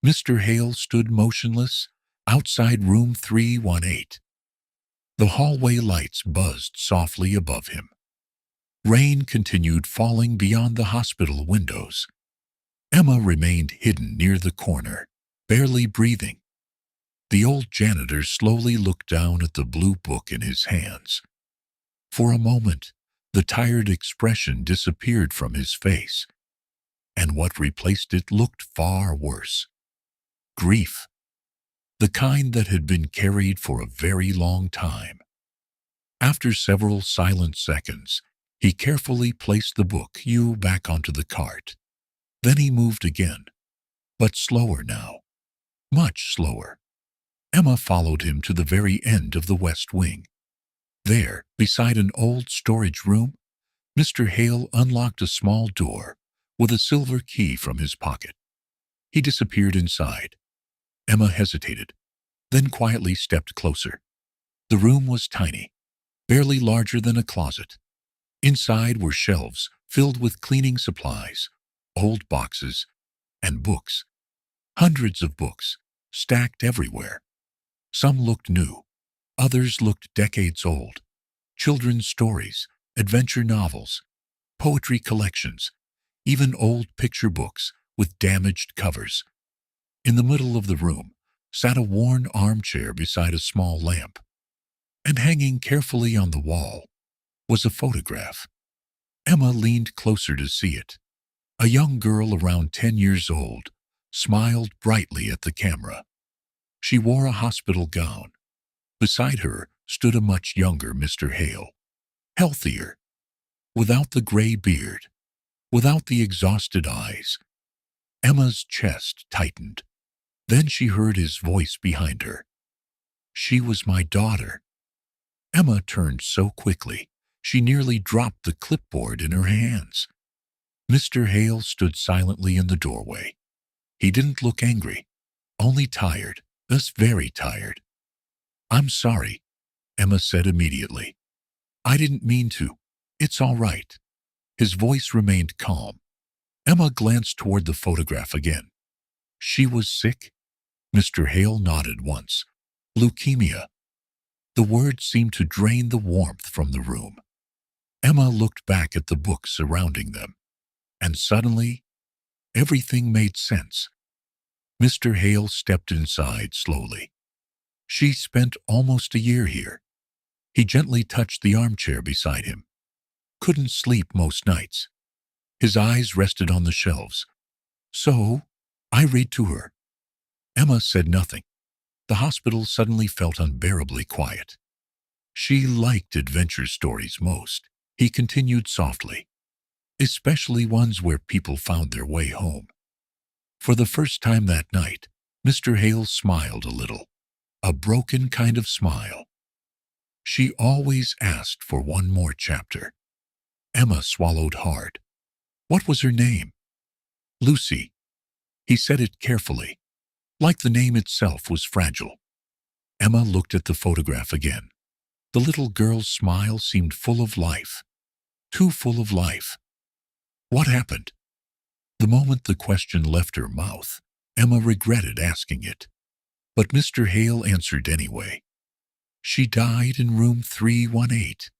Mr. Hale stood motionless outside room 318. The hallway lights buzzed softly above him. Rain continued falling beyond the hospital windows. Emma remained hidden near the corner, barely breathing. The old janitor slowly looked down at the blue book in his hands. For a moment, the tired expression disappeared from his face, and what replaced it looked far worse. Grief, the kind that had been carried for a very long time. After several silent seconds, he carefully placed the book back onto the cart. Then he moved again, but slower now, much slower. Emma followed him to the very end of the west wing. There, beside an old storage room, Mr. Hale unlocked a small door with a silver key from his pocket. He disappeared inside. Emma hesitated, then quietly stepped closer. The room was tiny, barely larger than a closet. Inside were shelves filled with cleaning supplies, old boxes, and books. Hundreds of books, stacked everywhere. Some looked new, others looked decades old. Children's stories, adventure novels, poetry collections, even old picture books with damaged covers. In the middle of the room sat a worn armchair beside a small lamp, and hanging carefully on the wall was a photograph. Emma leaned closer to see it. A young girl around 10 years old smiled brightly at the camera. She wore a hospital gown. Beside her stood a much younger Mr. Hale, healthier, without the gray beard, without the exhausted eyes. Emma's chest tightened. Then she heard his voice behind her. "She was my daughter." Emma turned so quickly, she nearly dropped the clipboard in her hands. Mr. Hale stood silently in the doorway. He didn't look angry, only tired, very tired. "I'm sorry," Emma said immediately. "I didn't mean to. It's all right." His voice remained calm. Emma glanced toward the photograph again. "She was sick?" Mr. Hale nodded once. "Leukemia." The words seemed to drain the warmth from the room. Emma looked back at the books surrounding them, and suddenly, everything made sense. Mr. Hale stepped inside slowly. "She spent almost a year here." He gently touched the armchair beside him. "Couldn't sleep most nights." His eyes rested on the shelves. "So, I read to her." Emma said nothing. The hospital suddenly felt unbearably quiet. "She liked adventure stories most," he continued softly, "especially ones where people found their way home." For the first time that night, Mr. Hale smiled a little, a broken kind of smile. "She always asked for one more chapter." Emma swallowed hard. "What was her name?" "Lucy." He said it carefully, like the name itself was fragile. Emma looked at the photograph again. The little girl's smile seemed full of life, too full of life. What happened? The moment the question left her mouth, Emma regretted asking it. But Mr. Hale answered anyway. "She died in room 318.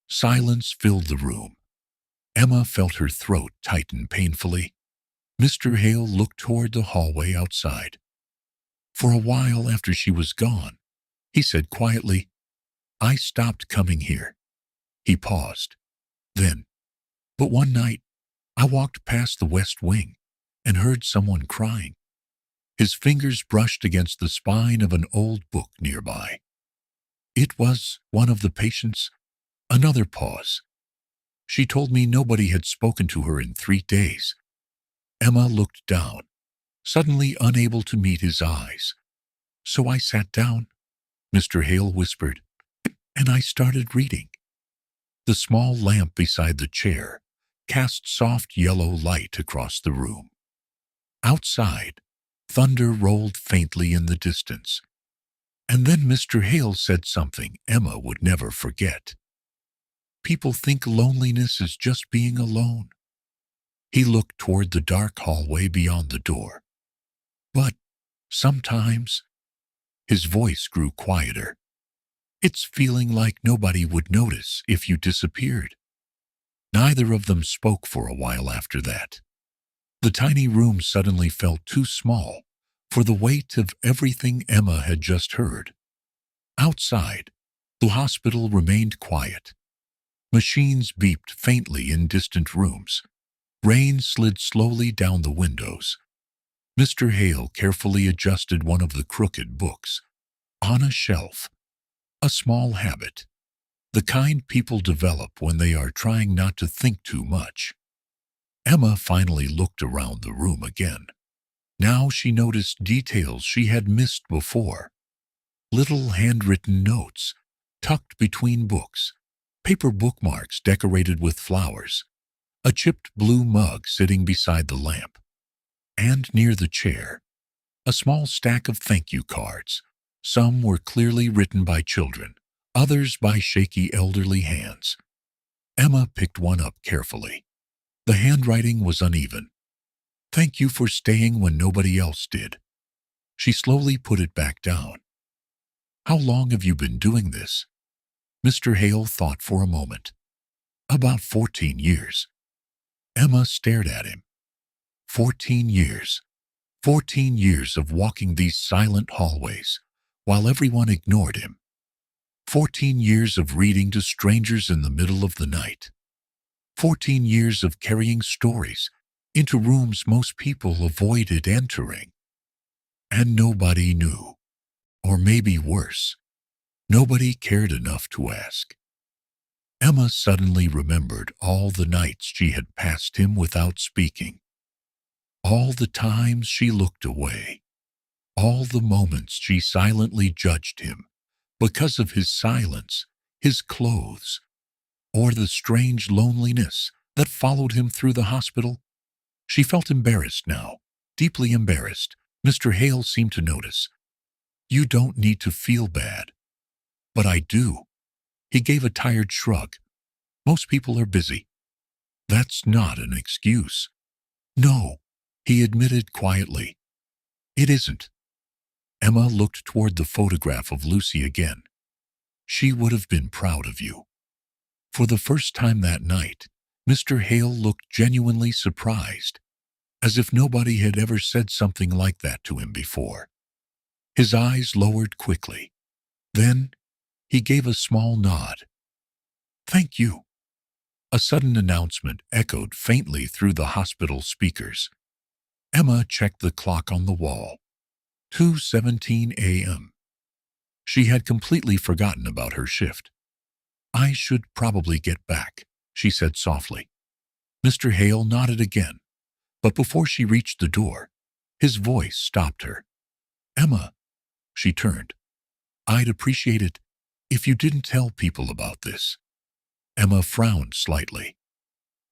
Silence filled the room. Emma felt her throat tighten painfully. Mr. Hale looked toward the hallway outside. For a while after she was gone, he said quietly, "I stopped coming here." He paused. Then, "But one night, I walked past the west wing and heard someone crying." His fingers brushed against the spine of an old book nearby. "It was one of the patients." Another pause. "She told me nobody had spoken to her in 3 days." Emma looked down, suddenly unable to meet his eyes. "So I sat down," Mr. Hale whispered, "and I started reading." The small lamp beside the chair cast soft yellow light across the room. Outside, thunder rolled faintly in the distance. And then Mr. Hale said something Emma would never forget. "People think loneliness is just being alone." He looked toward the dark hallway beyond the door. But sometimes his voice grew quieter. It's feeling like nobody would notice if you disappeared. Neither of them spoke for a while after that. The tiny room suddenly felt too small for the weight of everything Emma had just heard. Outside, the hospital remained quiet. Machines beeped faintly in distant rooms. Rain slid slowly down the windows. Mr. Hale carefully adjusted one of the crooked books on a shelf. A small habit, the kind people develop when they are trying not to think too much. Emma finally looked around the room again. Now she noticed details she had missed before. Little handwritten notes, tucked between books, paper bookmarks decorated with flowers, a chipped blue mug sitting beside the lamp, and near the chair, a small stack of thank you cards. Some were clearly written by children, others by shaky elderly hands. Emma picked one up carefully. The handwriting was uneven. "Thank you for staying when nobody else did." She slowly put it back down. "How long have you been doing this?" Mr. Hale thought for a moment. "About 14 years. Emma stared at him. 14 years. 14 years of walking these silent hallways, while everyone ignored him. 14 years of reading to strangers in the middle of the night. 14 years of carrying stories into rooms most people avoided entering. And nobody knew. Or maybe worse, nobody cared enough to ask." Emma suddenly remembered all the nights she had passed him without speaking. All the times she looked away. All the moments she silently judged him because of his silence, his clothes, or the strange loneliness that followed him through the hospital. She felt embarrassed now, deeply embarrassed. Mr. Hale seemed to notice. "You don't need to feel bad." "But I do." He gave a tired shrug. "Most people are busy." "That's not an excuse." "No," he admitted quietly. "It isn't." Emma looked toward the photograph of Lucy again. "She would have been proud of you." For the first time that night, Mr. Hale looked genuinely surprised, as if nobody had ever said something like that to him before. His eyes lowered quickly. Then he gave a small nod. "Thank you." A sudden announcement echoed faintly through the hospital speakers. Emma checked the clock on the wall. 2:17 a.m. She had completely forgotten about her shift. "I should probably get back," she said softly. Mr. Hale nodded again, but before she reached the door, his voice stopped her. "Emma," she turned, "I'd appreciate it if you didn't tell people about this." Emma frowned slightly.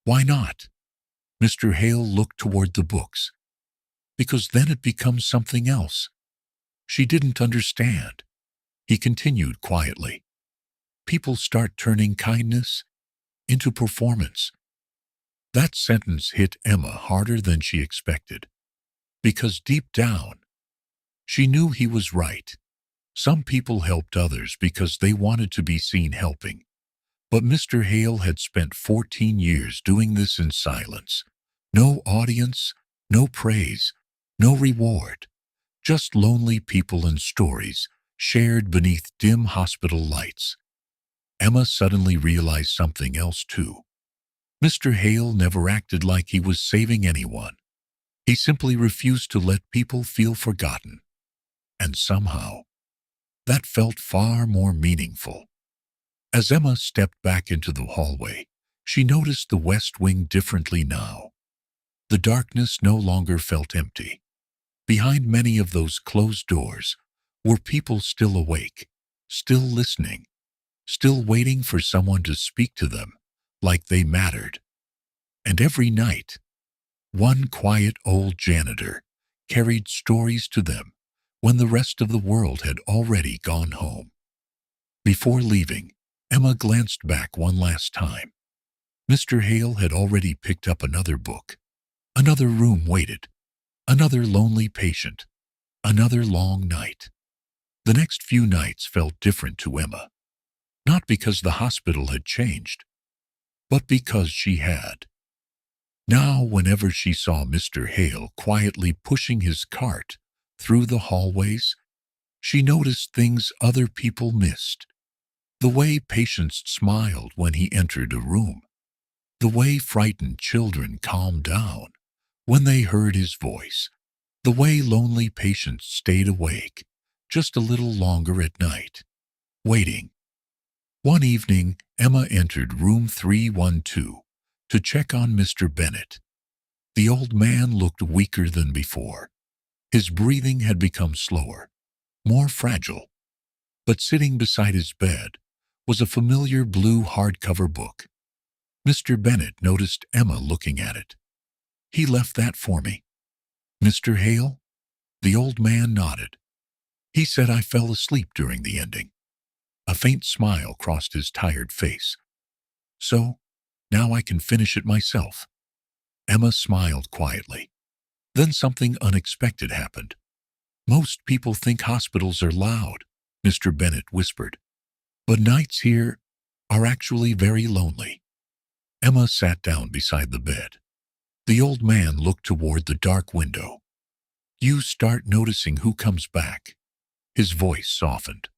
"Why not?" Mr. Hale looked toward the books. "Because then it becomes something else." She didn't understand. He continued quietly. "People start turning kindness into performance." That sentence hit Emma harder than she expected, because deep down, she knew he was right. Some people helped others because they wanted to be seen helping. But Mr. Hale had spent 14 years doing this in silence. No audience, no praise, no reward. Just lonely people and stories shared beneath dim hospital lights. Emma suddenly realized something else too. Mr. Hale never acted like he was saving anyone. He simply refused to let people feel forgotten. And somehow, that felt far more meaningful. As Emma stepped back into the hallway, she noticed the West Wing differently now. The darkness no longer felt empty. Behind many of those closed doors were people still awake, still listening, still waiting for someone to speak to them like they mattered. And every night, one quiet old janitor carried stories to them when the rest of the world had already gone home. Before leaving, Emma glanced back one last time. Mr. Hale had already picked up another book. Another room waited. Another lonely patient. Another long night. The next few nights felt different to Emma, not because the hospital had changed, but because she had. Now, whenever she saw Mr. Hale quietly pushing his cart through the hallways, she noticed things other people missed. The way patients smiled when he entered a room. The way frightened children calmed down when they heard his voice. The way lonely patients stayed awake just a little longer at night, waiting. One evening, Emma entered room 312 to check on Mr. Bennett. The old man looked weaker than before. His breathing had become slower, more fragile. But sitting beside his bed was a familiar blue hardcover book. Mr. Bennett noticed Emma looking at it. "He left that for me." "Mr. Hale?" The old man nodded. "He said I fell asleep during the ending." A faint smile crossed his tired face. "So, now I can finish it myself." Emma smiled quietly. Then something unexpected happened. "Most people think hospitals are loud," Mr. Bennett whispered. "But nights here are actually very lonely." Emma sat down beside the bed. The old man looked toward the dark window. "You start noticing who comes back." His voice softened.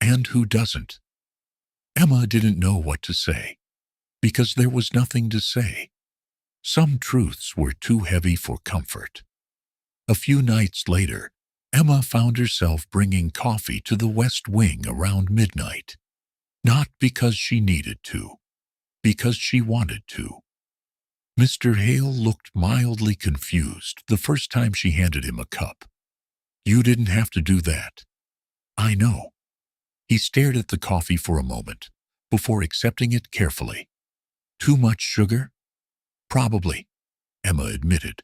"And who doesn't." Emma didn't know what to say, because there was nothing to say. Some truths were too heavy for comfort. A few nights later, Emma found herself bringing coffee to the West Wing around midnight. Not because she needed to, because she wanted to. Mr. Hale looked mildly confused the first time she handed him a cup. "You didn't have to do that." "I know." He stared at the coffee for a moment, before accepting it carefully. "Too much sugar?" "Probably," Emma admitted.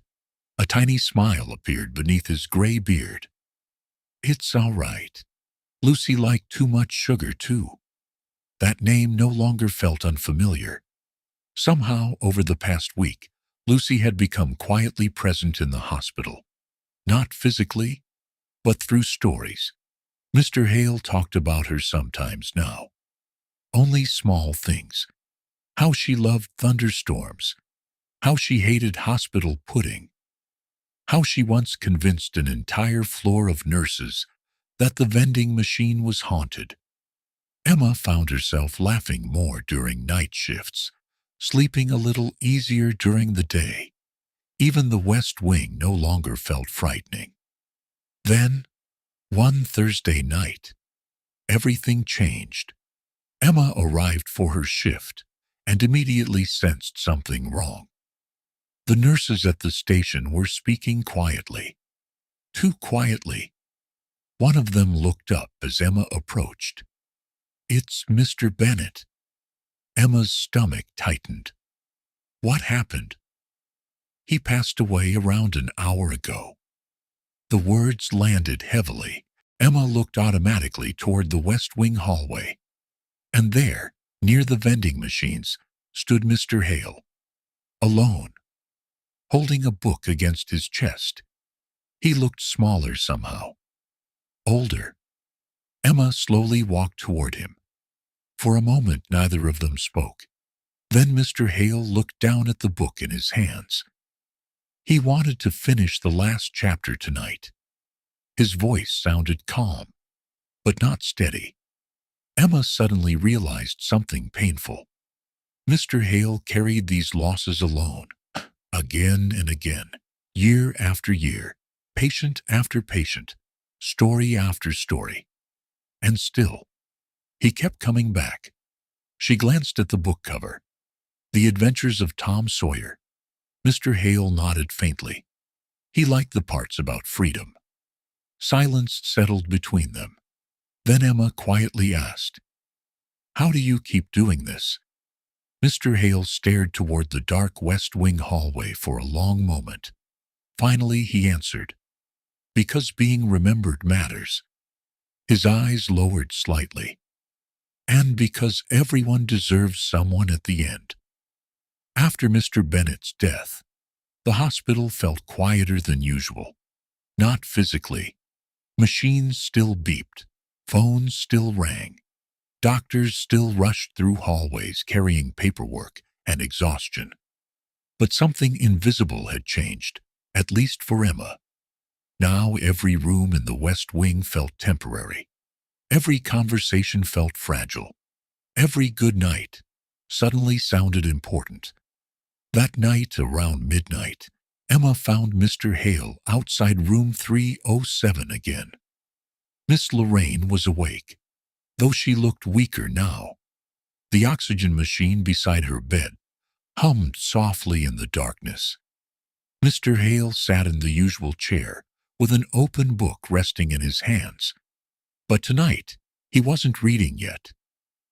A tiny smile appeared beneath his gray beard. "It's all right. Lucy liked too much sugar, too." That name no longer felt unfamiliar. Somehow, over the past week, Lucy had become quietly present in the hospital. Not physically, but through stories. Mr. Hale talked about her sometimes now. Only small things. How she loved thunderstorms. How she hated hospital pudding. How she once convinced an entire floor of nurses that the vending machine was haunted. Emma found herself laughing more during night shifts, sleeping a little easier during the day. Even the West Wing no longer felt frightening. Then, one Thursday night, everything changed. Emma arrived for her shift and immediately sensed something wrong. The nurses at the station were speaking quietly. Too quietly. One of them looked up as Emma approached. "It's Mr. Bennett." Emma's stomach tightened. "What happened?" "He passed away around an hour ago." The words landed heavily. Emma looked automatically toward the West Wing hallway. And there, near the vending machines, stood Mr. Hale. Alone. Holding a book against his chest. He looked smaller somehow. Older. Emma slowly walked toward him. For a moment, neither of them spoke. Then Mr. Hale looked down at the book in his hands. He wanted to finish the last chapter tonight. His voice sounded calm, but not steady. Emma suddenly realized something painful. Mr. Hale carried these losses alone, again and again, year after year, patient after patient, story after story. And still, he kept coming back. She glanced at the book cover. The Adventures of Tom Sawyer. Mr. Hale nodded faintly. He liked the parts about freedom. Silence settled between them. Then Emma quietly asked, "How do you keep doing this?" Mr. Hale stared toward the dark West Wing hallway for a long moment. Finally, he answered, "Because being remembered matters." His eyes lowered slightly. "And because everyone deserves someone at the end." After Mr. Bennett's death, the hospital felt quieter than usual. Not physically, Machines still beeped, phones still rang, doctors still rushed through hallways carrying paperwork and exhaustion. But something invisible had changed, at least for Emma. Now every room in the West Wing felt temporary. Every conversation felt fragile. Every good night suddenly sounded important. That night, around midnight, Emma found Mr. Hale outside room 307 again. Miss Lorraine was awake, though she looked weaker now. The oxygen machine beside her bed hummed softly in the darkness. Mr. Hale sat in the usual chair, with an open book resting in his hands. But tonight, he wasn't reading yet.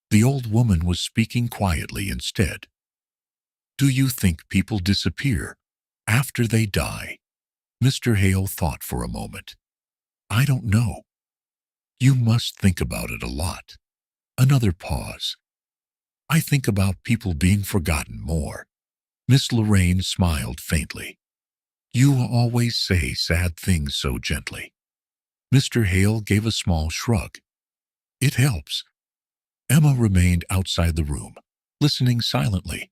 The old woman was speaking quietly instead. "Do you think people disappear after they die?" Mr. Hale thought for a moment. "I don't know. You must think about it a lot." Another pause. "I think about people being forgotten more." Miss Lorraine smiled faintly. "You always say sad things so gently." Mr. Hale gave a small shrug. "It helps." Emma remained outside the room, listening silently.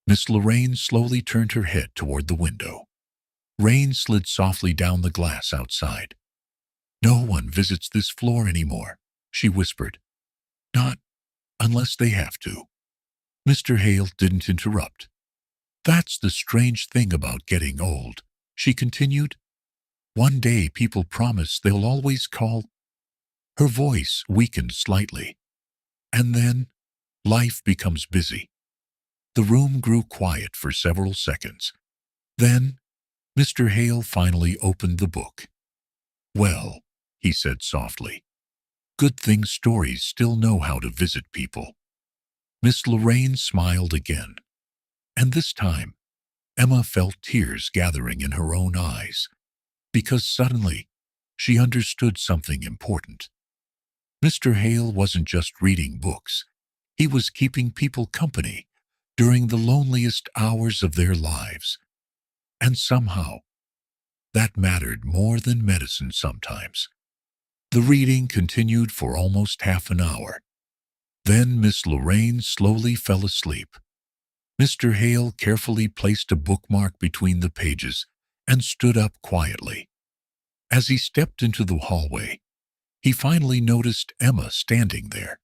Miss Lorraine slowly turned her head toward the window. Rain slid softly down the glass outside. "No one visits this floor anymore," she whispered. "Not unless they have to." Mr. Hale didn't interrupt. "That's the strange thing about getting old," she continued. "One day people promise they'll always call." Her voice weakened slightly. "And then life becomes busy." The room grew quiet for several seconds. Then Mr. Hale finally opened the book. "Well," he said softly, "good thing stories still know how to visit people." Miss Lorraine smiled again, and this time Emma felt tears gathering in her own eyes, because suddenly she understood something important. Mr. Hale wasn't just reading books. He was keeping people company during the loneliest hours of their lives. And somehow, that mattered more than medicine sometimes. The reading continued for almost half an hour. Then Miss Lorraine slowly fell asleep. Mr. Hale carefully placed a bookmark between the pages and stood up quietly. As he stepped into the hallway, he finally noticed Emma standing there.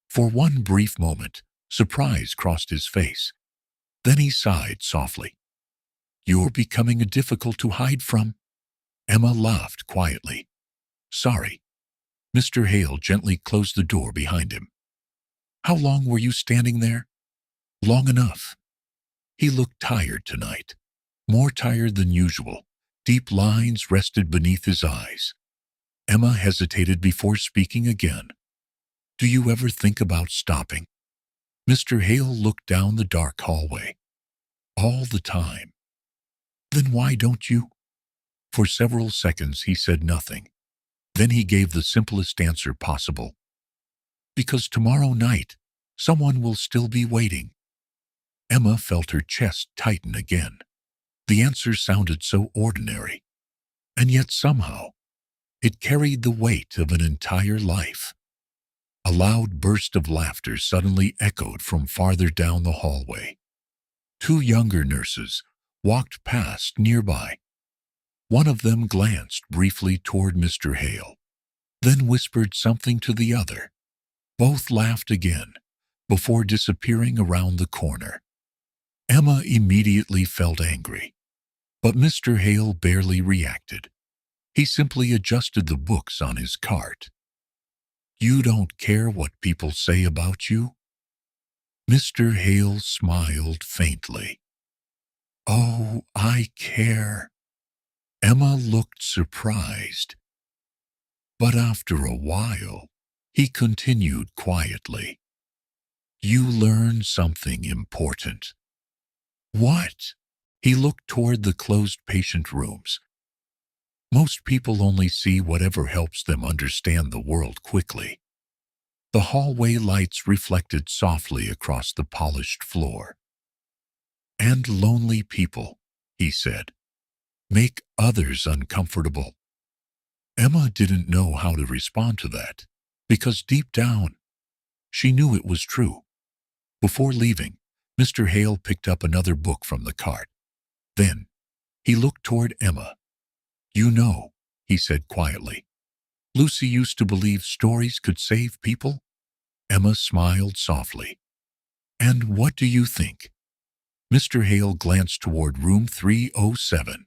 For one brief moment, surprise crossed his face. Then he sighed softly. "You're becoming difficult to hide from." Emma laughed quietly. "Sorry." Mr. Hale gently closed the door behind him. "How long were you standing there?" "Long enough." He looked tired tonight, more tired than usual. Deep lines rested beneath his eyes. Emma hesitated before speaking again. "Do you ever think about stopping?" Mr. Hale looked down the dark hallway. "All the time." "Then why don't you?" For several seconds he said nothing. Then he gave the simplest answer possible. "Because tomorrow night, someone will still be waiting." Emma felt her chest tighten again. The answer sounded so ordinary, and yet somehow it carried the weight of an entire life. A loud burst of laughter suddenly echoed from farther down the hallway. Two younger nurses walked past nearby. One of them glanced briefly toward Mr. Hale, then whispered something to the other. Both laughed again, before disappearing around the corner. Emma immediately felt angry, but Mr. Hale barely reacted. He simply adjusted the books on his cart. "You don't care what people say about you?" Mr. Hale smiled faintly. "Oh, I care." Emma looked surprised. But after a while, he continued quietly. "You learn something important." "What?" He looked toward the closed patient rooms. "Most people only see whatever helps them understand the world quickly." The hallway lights reflected softly across the polished floor. "And lonely people," he said, "make others uncomfortable." Emma didn't know how to respond to that, because deep down, she knew it was true. Before leaving, Mr. Hale picked up another book from the cart. Then, he looked toward Emma. "You know," he said quietly, "Lucy used to believe stories could save people?" Emma smiled softly. "And what do you think?" Mr. Hale glanced toward room 307,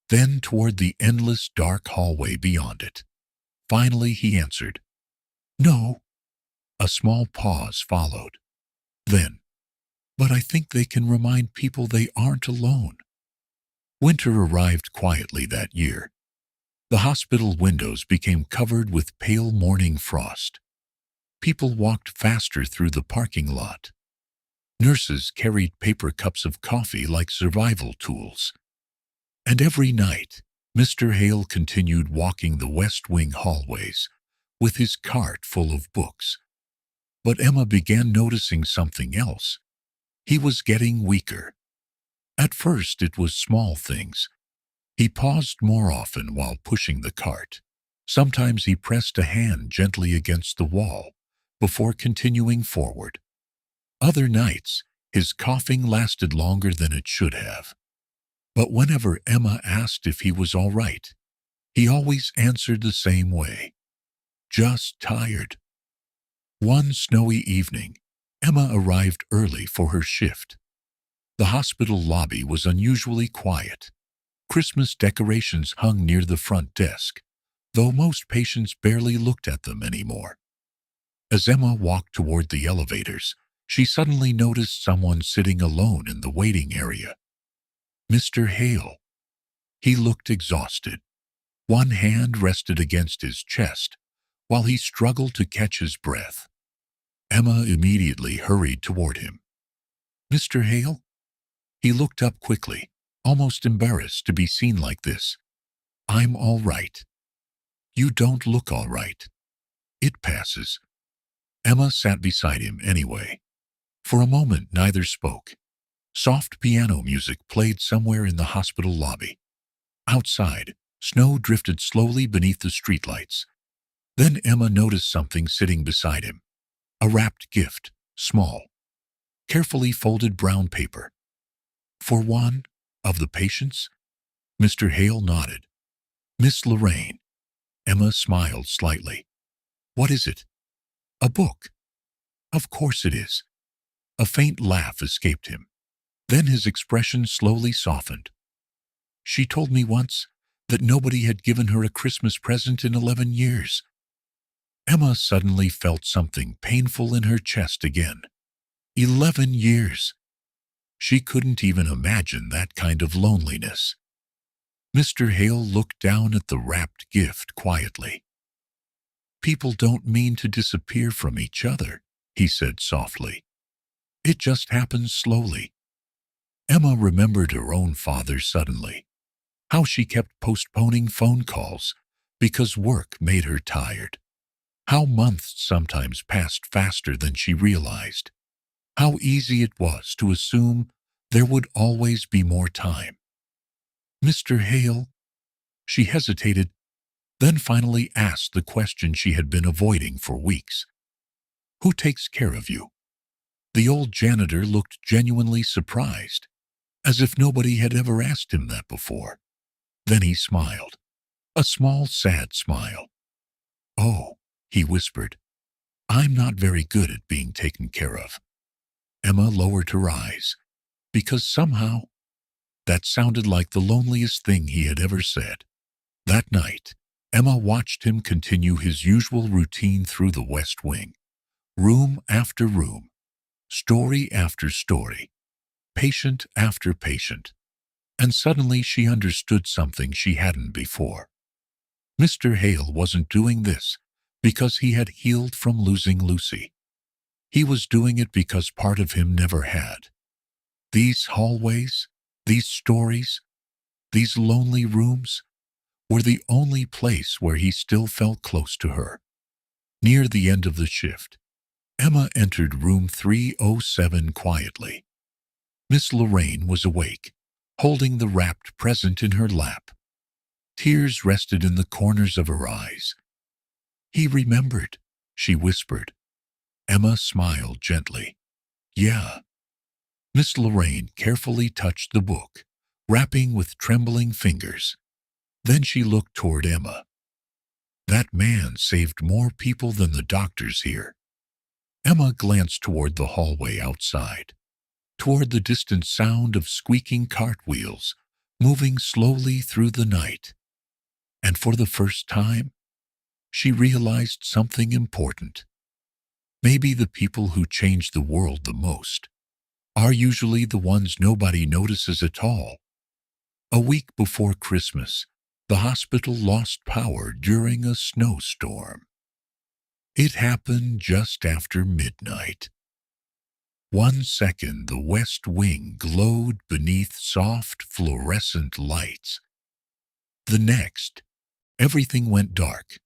then toward the endless dark hallway beyond it. Finally, he answered, "No." A small pause followed. Then, "But I think they can remind people they aren't alone." Winter arrived quietly that year. The hospital windows became covered with pale morning frost. People walked faster through the parking lot. Nurses carried paper cups of coffee like survival tools. And every night, Mr. Hale continued walking the West Wing hallways with his cart full of books. But Emma began noticing something else. He was getting weaker. At first, it was small things. He paused more often while pushing the cart. Sometimes he pressed a hand gently against the wall before continuing forward. Other nights, his coughing lasted longer than it should have. But whenever Emma asked if he was all right, he always answered the same way: "Just tired." One snowy evening, Emma arrived early for her shift. The hospital lobby was unusually quiet. Christmas decorations hung near the front desk, though most patients barely looked at them anymore. As Emma walked toward the elevators, she suddenly noticed someone sitting alone in the waiting area. Mr. Hale. He looked exhausted. One hand rested against his chest, while he struggled to catch his breath. Emma immediately hurried toward him. "Mr. Hale?" He looked up quickly, almost embarrassed to be seen like this. "I'm all right." "You don't look all right." "It passes." Emma sat beside him anyway. For a moment, neither spoke. Soft piano music played somewhere in the hospital lobby. Outside, snow drifted slowly beneath the streetlights. Then Emma noticed something sitting beside him. A wrapped gift, small, carefully folded brown paper. "For one of the patients?" Mr. Hale nodded. "Miss Lorraine." Emma smiled slightly. "What is it?" "A book." "Of course it is." A faint laugh escaped him. Then his expression slowly softened. "She told me once that nobody had given her a Christmas present in 11 years. Emma suddenly felt something painful in her chest again. 11 years! She couldn't even imagine that kind of loneliness. Mr. Hale looked down at the wrapped gift quietly. "People don't mean to disappear from each other," he said softly. "It just happens slowly." Emma remembered her own father suddenly, how she kept postponing phone calls because work made her tired, how months sometimes passed faster than she realized, how easy it was to assume there would always be more time. "Mr. Hale?" She hesitated, then finally asked the question she had been avoiding for weeks. "Who takes care of you?" The old janitor looked genuinely surprised, as if nobody had ever asked him that before. Then he smiled, a small, sad smile. "Oh," he whispered, "I'm not very good at being taken care of." Emma lowered her eyes, because somehow that sounded like the loneliest thing he had ever said. That night, Emma watched him continue his usual routine through the West Wing, room after room, story after story, patient after patient. And suddenly she understood something she hadn't before. Mr. Hale wasn't doing this because he had healed from losing Lucy. He was doing it because part of him never had. These hallways, these stories, these lonely rooms were the only place where he still felt close to her. Near the end of the shift, Emma entered room 307 quietly. Miss Lorraine was awake, holding the wrapped present in her lap. Tears rested in the corners of her eyes. "He remembered," she whispered. Emma smiled gently. "Yeah." Miss Lorraine carefully touched the book, wrapping with trembling fingers. Then she looked toward Emma. "That man saved more people than the doctors here." Emma glanced toward the hallway outside, toward the distant sound of squeaking cartwheels moving slowly through the night. And for the first time, she realized something important. Maybe the people who change the world the most are usually the ones nobody notices at all. A week before Christmas, the hospital lost power during a snowstorm. It happened just after midnight. 1 second, the West Wing glowed beneath soft fluorescent lights. The next, everything went dark.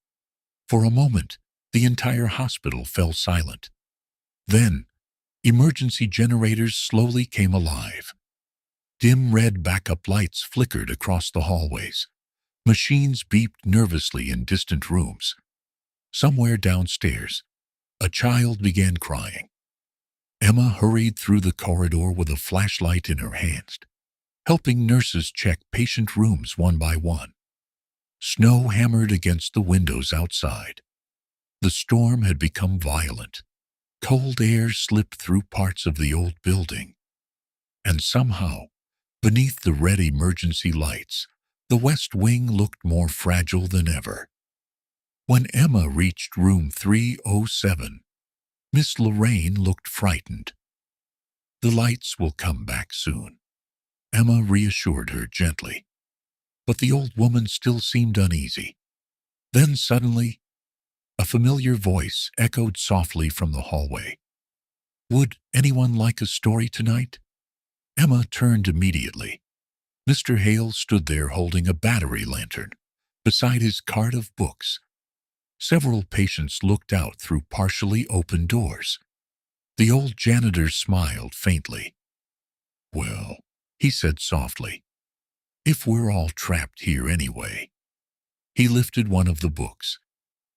For a moment, the entire hospital fell silent. Then, emergency generators slowly came alive. Dim red backup lights flickered across the hallways. Machines beeped nervously in distant rooms. Somewhere downstairs, a child began crying. Emma hurried through the corridor with a flashlight in her hands, helping nurses check patient rooms one by one. Snow hammered against the windows outside. The storm had become violent. Cold air slipped through parts of the old building. And somehow, beneath the red emergency lights, the West Wing looked more fragile than ever. When Emma reached room 307, Miss Lorraine looked frightened. "The lights will come back soon," Emma reassured her gently. But the old woman still seemed uneasy. Then suddenly, a familiar voice echoed softly from the hallway. "Would anyone like a story tonight?" Emma turned immediately. Mr. Hale stood there holding a battery lantern beside his cart of books. Several patients looked out through partially open doors. The old janitor smiled faintly. "Well," he said softly, "if we're all trapped here anyway." He lifted one of the books.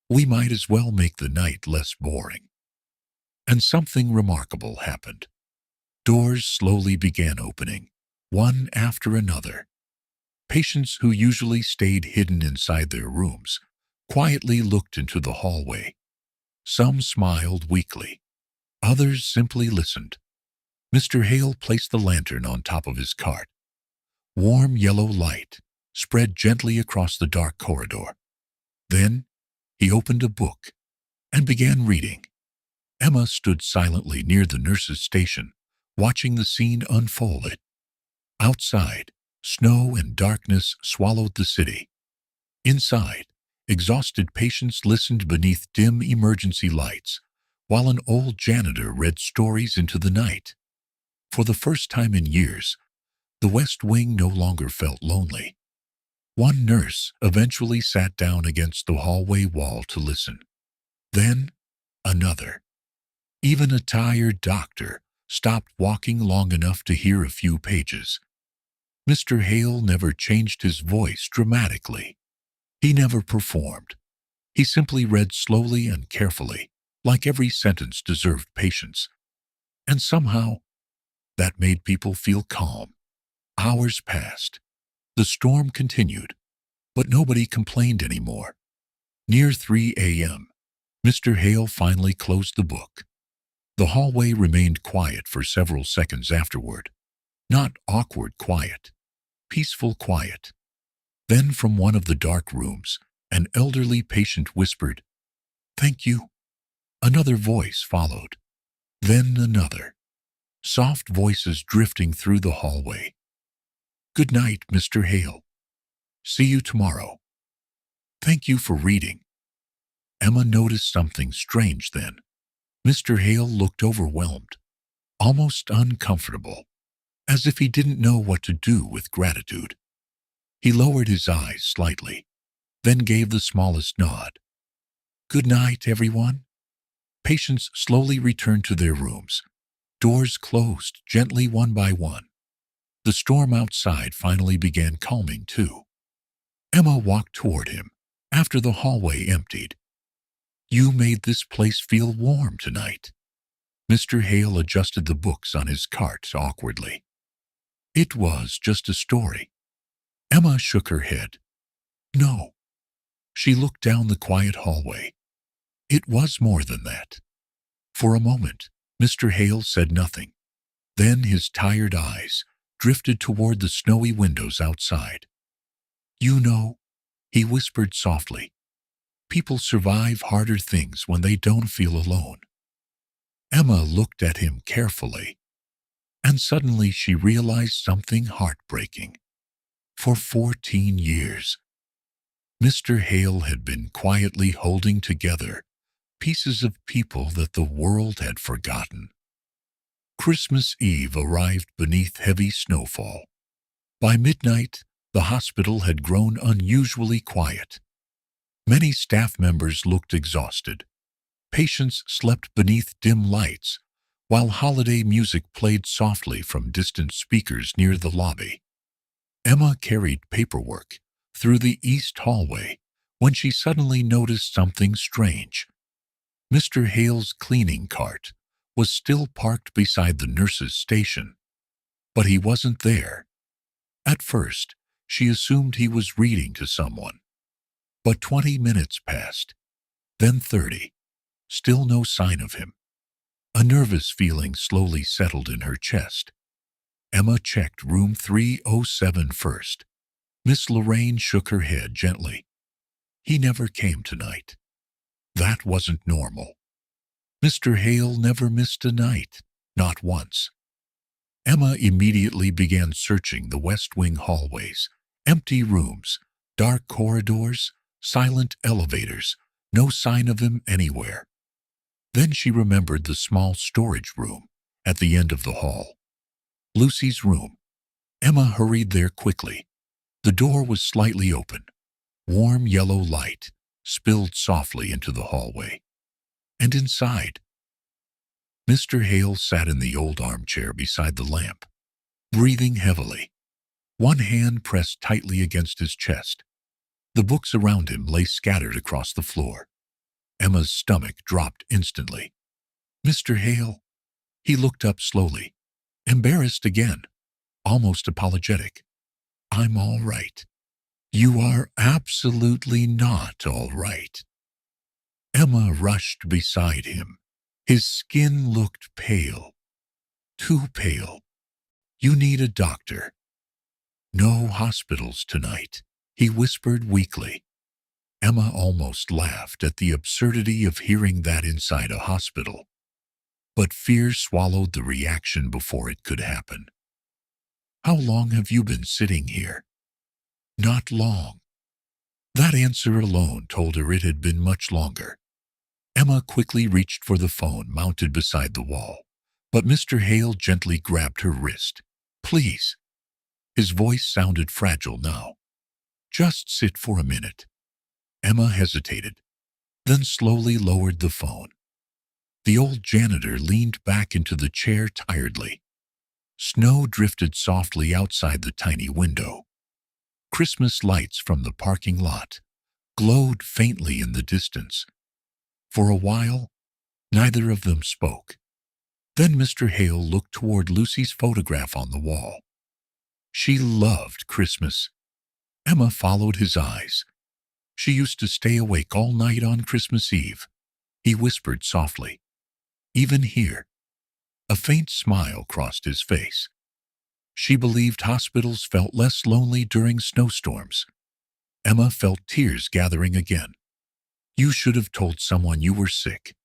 "We might as well make the night less boring." And something remarkable happened. Doors slowly began opening, one after another. Patients who usually stayed hidden inside their rooms quietly looked into the hallway. Some smiled weakly. Others simply listened. Mr. Hale placed the lantern on top of his cart. Warm yellow light spread gently across the dark corridor. Then he opened a book and began reading. Emma stood silently near the nurse's station, watching the scene unfold. Outside, snow and darkness swallowed the city. Inside, exhausted patients listened beneath dim emergency lights, while an old janitor read stories into the night. For the first time in years, the West Wing no longer felt lonely. One nurse eventually sat down against the hallway wall to listen. Then, another. Even a tired doctor stopped walking long enough to hear a few pages. Mr. Hale never changed his voice dramatically. He never performed. He simply read slowly and carefully, like every sentence deserved patience. And somehow, that made people feel calm. Hours passed. The storm continued, but nobody complained anymore. Near 3 a.m., Mr. Hale finally closed the book. The hallway remained quiet for several seconds afterward. Not awkward quiet, peaceful quiet. Then from one of the dark rooms, an elderly patient whispered, "Thank you." Another voice followed. Then another. Soft voices drifting through the hallway. "Good night, Mr. Hale. See you tomorrow. Thank you for reading." Emma noticed something strange then. Mr. Hale looked overwhelmed, almost uncomfortable, as if he didn't know what to do with gratitude. He lowered his eyes slightly, then gave the smallest nod. "Good night, everyone." Patients slowly returned to their rooms. Doors closed gently one by one. The storm outside finally began calming too. Emma walked toward him after the hallway emptied. "You made this place feel warm tonight." Mr. Hale adjusted the books on his cart awkwardly. "It was just a story." Emma shook her head. "No." She looked down the quiet hallway. "It was more than that." For a moment, Mr. Hale said nothing. Then his tired eyes drifted toward the snowy windows outside. "You know," he whispered softly, "people survive harder things when they don't feel alone." Emma looked at him carefully, and suddenly she realized something heartbreaking. For 14 years, Mr. Hale had been quietly holding together pieces of people that the world had forgotten. Christmas Eve arrived beneath heavy snowfall. By midnight, the hospital had grown unusually quiet. Many staff members looked exhausted. Patients slept beneath dim lights, while holiday music played softly from distant speakers near the lobby. Emma carried paperwork through the east hallway when she suddenly noticed something strange. Mr. Hale's cleaning cart was still parked beside the nurse's station, but he wasn't there. At first, she assumed he was reading to someone. But 20 minutes passed, then 30. Still no sign of him. A nervous feeling slowly settled in her chest. Emma checked room 307 first. Miss Lorraine shook her head gently. "He never came tonight." That wasn't normal. Mr. Hale never missed a night, not once. Emma immediately began searching the West Wing hallways. Empty rooms, dark corridors, silent elevators, no sign of him anywhere. Then she remembered the small storage room at the end of the hall. Lucy's room. Emma hurried there quickly. The door was slightly open. Warm yellow light spilled softly into the hallway. And inside, Mr. Hale sat in the old armchair beside the lamp, breathing heavily, one hand pressed tightly against his chest. The books around him lay scattered across the floor. Emma's stomach dropped instantly. "Mr. Hale." He looked up slowly, embarrassed again, almost apologetic. "I'm all right." "You are absolutely not all right." Emma rushed beside him. His skin looked pale. Too pale. "You need a doctor." "No hospitals tonight," he whispered weakly. Emma almost laughed at the absurdity of hearing that inside a hospital. But fear swallowed the reaction before it could happen. "How long have you been sitting here?" "Not long." That answer alone told her it had been much longer. Emma quickly reached for the phone mounted beside the wall, but Mr. Hale gently grabbed her wrist. "Please." His voice sounded fragile now. "Just sit for a minute." Emma hesitated, then slowly lowered the phone. The old janitor leaned back into the chair tiredly. Snow drifted softly outside the tiny window. Christmas lights from the parking lot glowed faintly in the distance. For a while, neither of them spoke. Then Mr. Hale looked toward Lucy's photograph on the wall. She loved Christmas. Emma followed his eyes. "She used to stay awake all night on Christmas Eve," he whispered softly. "Even here." A faint smile crossed his face. She believed hospitals felt less lonely during snowstorms. Emma felt tears gathering again. "You should have told someone you were sick."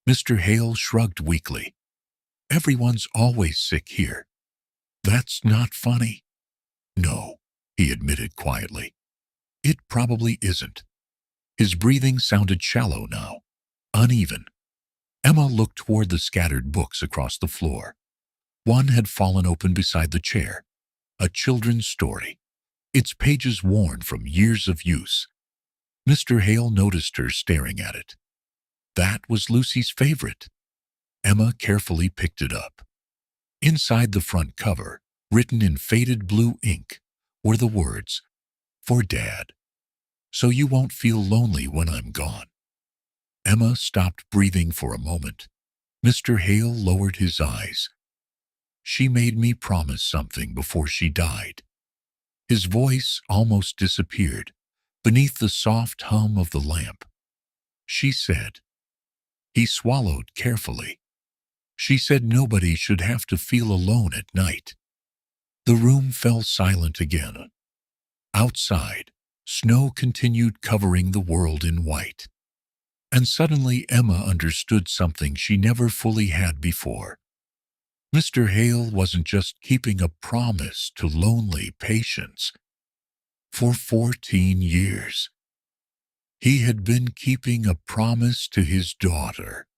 Mr. Hale shrugged weakly. "Everyone's always sick here." "That's not funny." "No," he admitted quietly. "It probably isn't." His breathing sounded shallow now, uneven. Emma looked toward the scattered books across the floor. One had fallen open beside the chair, a children's story, its pages worn from years of use. Mr. Hale noticed her staring at it. That was Lucy's favorite. Emma carefully picked it up. Inside the front cover, written in faded blue ink, were the words, For Dad, so you won't feel lonely when I'm gone." Emma stopped breathing for a moment. Mr. Hale lowered his eyes. "She made me promise something before she died." His voice almost disappeared beneath the soft hum of the lamp. "She said," he swallowed carefully, "she said nobody should have to feel alone at night." The room fell silent again. Outside, snow continued covering the world in white. And suddenly Emma understood something she never fully had before. Mr. Hale wasn't just keeping a promise to lonely patients. For 14 years, he had been keeping a promise to his daughter.